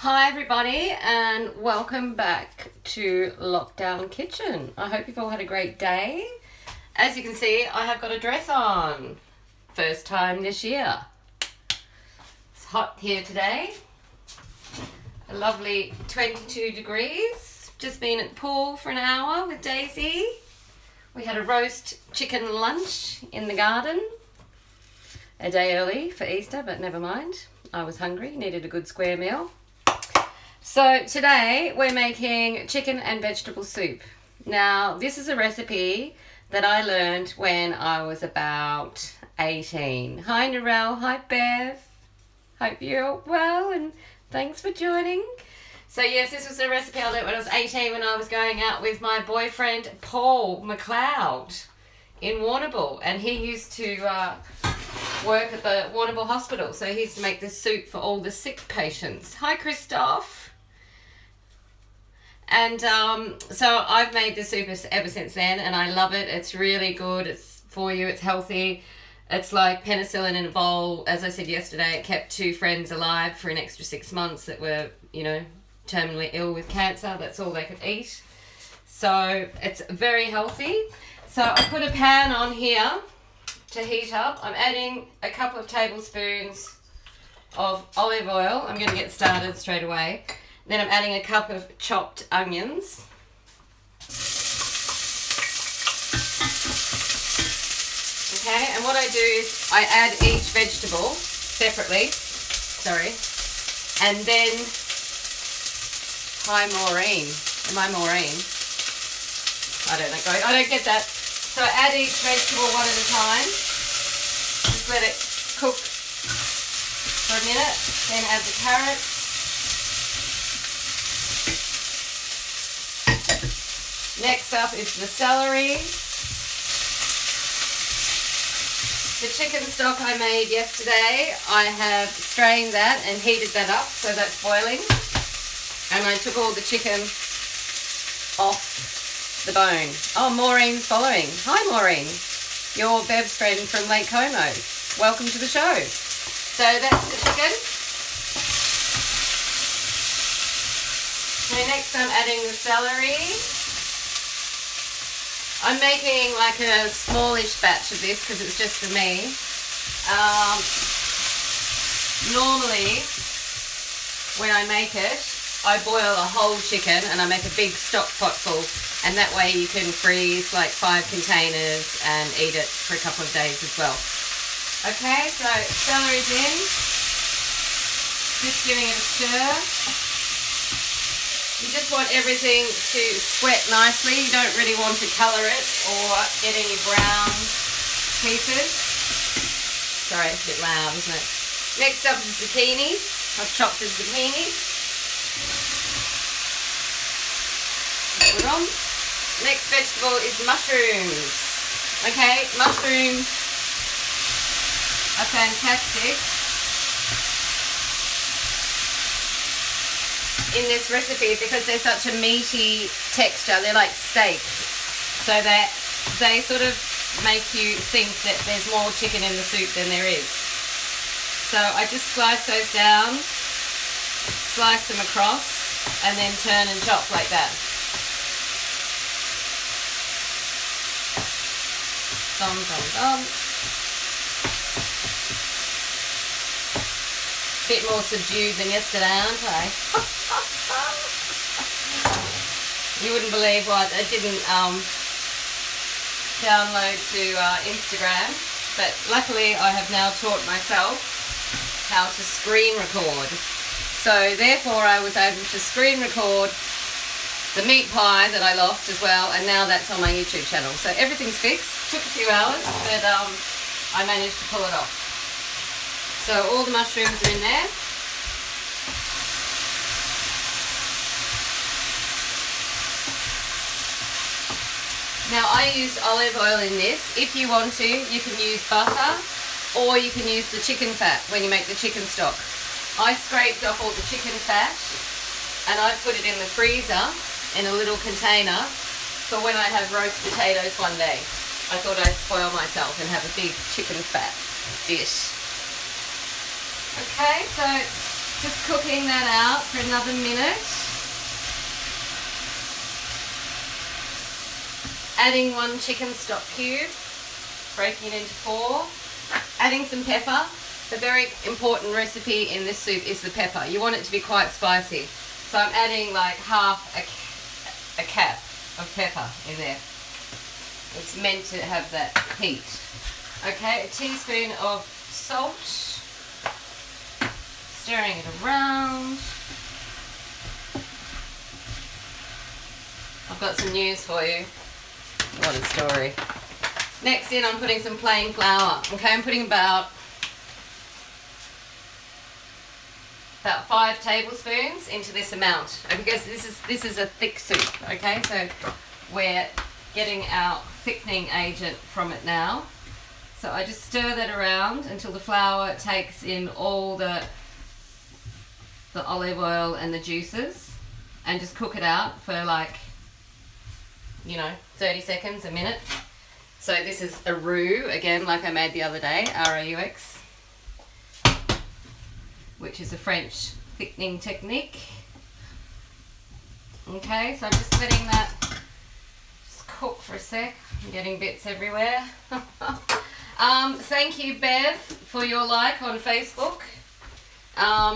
Hi everybody and welcome back to Lockdown Kitchen. I hope you've all had a great day. As you can see, I have got a dress on. First time this year. It's hot here today. A lovely 22 degrees. Just been at the pool for an hour with Daisy. We had a roast chicken lunch in the garden. A day early for Easter, but never mind. I was hungry, needed a good square meal. So today we're making chicken and vegetable soup. Now this is a recipe that I learned when I was about 18. Hi Narelle, hi Bev. Hope you're well and thanks for joining. So yes, this was a recipe I learned when I was 18 when I was going out with my boyfriend Paul McLeod in Warrnambool, and he used to work at the Warrnambool Hospital, so he used to make this soup for all the sick patients. Hi Christoph. And so I've made this soup ever since then, and I love it. It's really good. It's for you. It's healthy. It's like penicillin in a bowl. As I said yesterday, it kept 2 friends alive for an extra 6 months that were, terminally ill with cancer. That's all they could eat. So it's very healthy. So I put a pan on here to heat up. I'm adding a couple of tablespoons of olive oil. I'm going to get started straight away. Then I'm adding a cup of chopped onions. Okay, and what I do is I add each vegetable separately. And then, hi Maureen. Am I Maureen? I don't know, I don't get that. So I add each vegetable one at a time. Just let it cook for a minute. Then add the carrots. Next up is the celery. The chicken stock I made yesterday, I have strained that and heated that up, so that's boiling. And I took all the chicken off the bone. Oh, Maureen's following. Hi Maureen. You're Bev's friend from Lake Como. Welcome to the show. So that's the chicken. So next I'm adding the celery. I'm making like a smallish batch of this because it's just for me. Normally, when I make it, I boil a whole chicken and I make a big stock pot full, and that way you can freeze like 5 containers and eat it for a couple of days as well. Okay, so celery's in. Just giving it a stir. You just want everything to sweat nicely. You don't really want to colour it or get any brown pieces. Sorry, it's a bit loud, isn't it? Next up is zucchini. I've chopped the zucchini. Put it on. Next vegetable is mushrooms. Okay, mushrooms are fantastic in this recipe because they're such a meaty texture. They're like steak, so that they sort of make you think that there's more chicken in the soup than there is. So I just slice those down, slice them across, and then turn and chop like that. Dum dum dum. Bit more subdued than yesterday, aren't I? You wouldn't believe what I didn't download to Instagram, but luckily I have now taught myself how to screen record. So therefore I was able to screen record the meat pie that I lost as well, and now that's on my YouTube channel. So everything's fixed. Took a few hours, but I managed to pull it off. So all the mushrooms are in there. Now I used olive oil in this. If you want to, you can use butter or you can use the chicken fat when you make the chicken stock. I scraped off all the chicken fat and I put it in the freezer in a little container for when I have roast potatoes one day. I thought I'd spoil myself and have a big chicken fat dish. Okay, so just cook cooking that out for another minute. Adding 1 chicken stock cube, breaking it into 4. Adding some pepper. The very important recipe in this soup is the pepper. You want it to be quite spicy. So I'm adding like half a cap of pepper in there. It's meant to have that heat. Okay, a teaspoon of salt. Stirring it around. I've got some news for you. What a story. Next in, I'm putting some plain flour. Okay, I'm putting about 5 tablespoons into this amount, because this is a thick soup. Okay, so we're getting our thickening agent from it now. So I just stir that around until the flour takes in all the olive oil and the juices, and just cook it out for like, 30 seconds, a minute. So this is a roux, again, like I made the other day, R-O-U-X, which is a French thickening technique. Okay, so I'm just letting that just cook for a sec. I'm getting bits everywhere. Thank you, Bev, for your like on Facebook.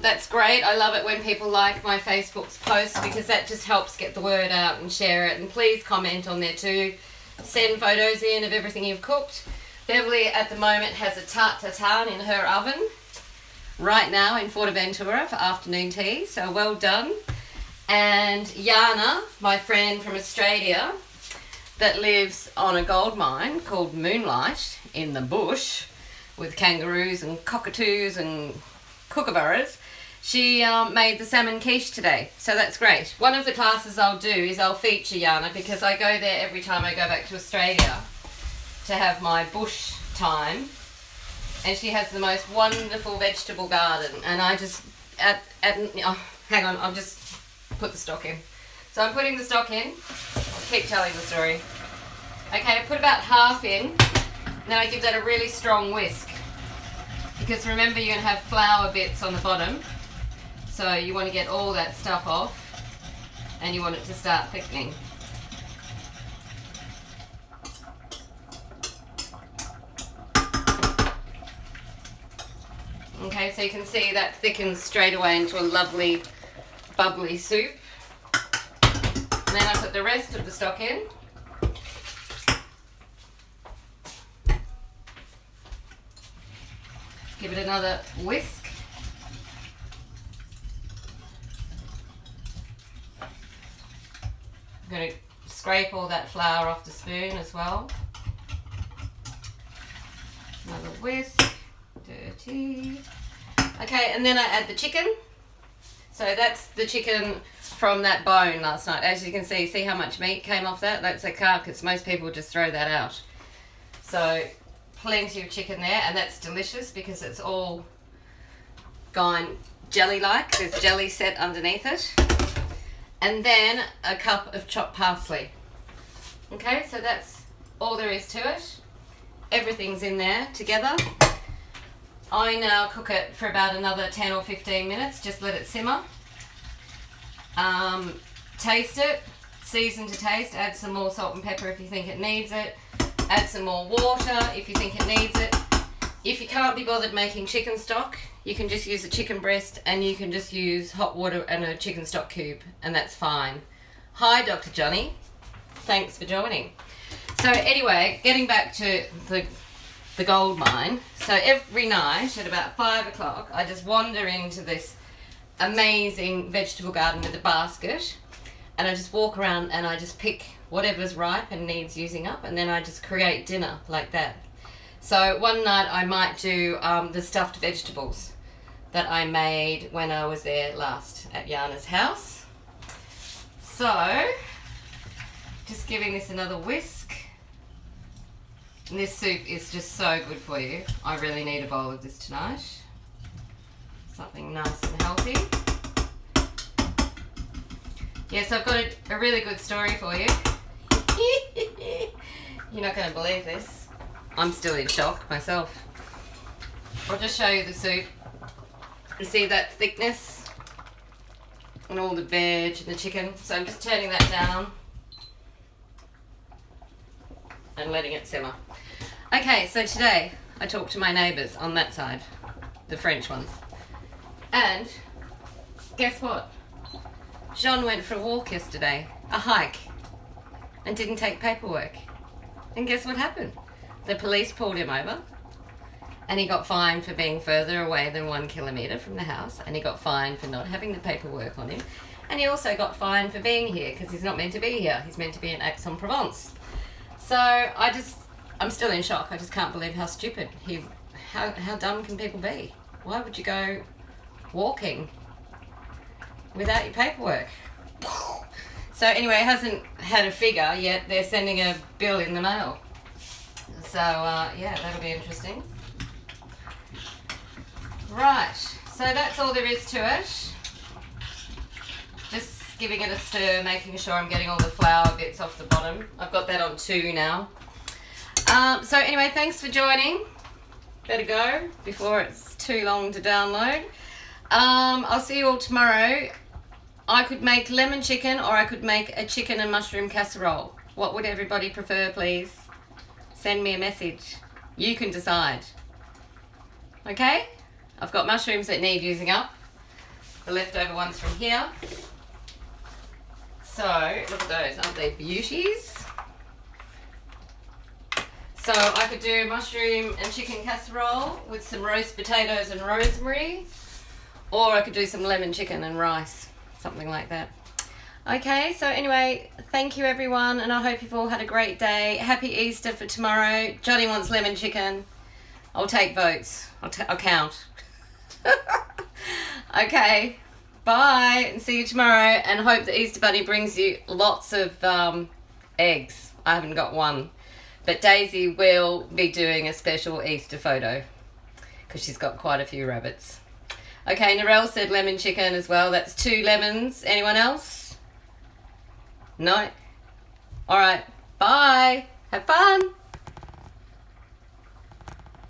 That's great. I love it when people like my Facebook's posts, because that just helps get the word out and share it. And please comment on there too. Send photos in of everything you've cooked. Beverly at the moment has a tart tatin in her oven right now in Fuerteventura for afternoon tea, so well done. And Yana, my friend from Australia that lives on a gold mine called Moonlight in the bush with kangaroos and cockatoos and kookaburras, she made the salmon quiche today, so that's great. One of the classes I'll do is I'll feature Yana, because I go there every time I go back to Australia to have my bush time, and she has the most wonderful vegetable garden. And I just hang on, I'll just put the stock in. So I'm putting the stock in. I'll keep telling the story. Okay, I put about half in, then I give that a really strong whisk, because remember you're going to have flour bits on the bottom, so you want to get all that stuff off and you want it to start thickening. Okay, so you can see that thickens straight away into a lovely bubbly soup. And then I put the rest of the stock in. Give it another whisk. I'm going to scrape all that flour off the spoon as well. Another whisk. Dirty. Okay, and then I add the chicken. So that's the chicken from that bone last night. As you can see how much meat came off that? That's a carcass. Most people just throw that out. So plenty of chicken there, and that's delicious because it's all gone jelly-like. There's jelly set underneath it. And then a cup of chopped parsley. Okay, so that's all there is to it. Everything's in there together. I now cook it for about another 10 or 15 minutes. Just let it simmer. Taste it. Season to taste. Add some more salt and pepper if you think it needs it. Add some more water if you think it needs it. If you can't be bothered making chicken stock, you can just use a chicken breast, and you can just use hot water and a chicken stock cube, and that's fine. Hi, Dr. Johnny. Thanks for joining. So anyway, getting back to the gold mine. So every night at about 5 o'clock, I just wander into this amazing vegetable garden with a basket, and I just walk around and I just pick whatever's ripe and needs using up, and then I just create dinner like that. So one night I might do the stuffed vegetables that I made when I was there last at Yana's house. So just giving this another whisk. And this soup is just so good for you. I really need a bowl of this tonight. Something nice and healthy. Yes, I've got a really good story for you. You're not going to believe this. I'm still in shock myself. I'll just show you the soup. You see that thickness? and all the veg and the chicken. So I'm just turning that down and letting it simmer. Okay, so today I talked to my neighbours on that side, the French ones. And guess what? Jean went for a walk yesterday, a hike, and didn't take paperwork. And guess what happened? The police pulled him over, and he got fined for being further away than 1 kilometre from the house, and he got fined for not having the paperwork on him, and he also got fined for being here because he's not meant to be here. He's meant to be in Aix-en-Provence. So I'm still in shock. I just can't believe how stupid how dumb can people be? Why would you go walking without your paperwork? So anyway, it hasn't had a figure yet. They're sending a bill in the mail. So yeah, that'll be interesting. Right, so that's all there is to it. Just giving it a stir, making sure I'm getting all the flour bits off the bottom. I've got that on 2 now. So anyway, thanks for joining. Better go before it's too long to download. I'll see you all tomorrow. I could make lemon chicken or I could make a chicken and mushroom casserole. What would everybody prefer, please? Send me a message. You can decide. Okay? I've got mushrooms that need using up. The leftover ones from here. So, look at those. Aren't they beauties? So, I could do mushroom and chicken casserole with some roast potatoes and rosemary. Or I could do some lemon chicken and rice. Something like that. Okay, so anyway, thank you everyone, and I hope you've all had a great day. Happy Easter for tomorrow. Johnny wants lemon chicken. I'll take votes. I'll count. Okay, bye, and see you tomorrow, and hope the Easter Bunny brings you lots of eggs. I haven't got one, but Daisy will be doing a special Easter photo because she's got quite a few rabbits. Okay, Narelle said lemon chicken as well. That's 2 lemons. Anyone else? No? Alright, bye. Have fun.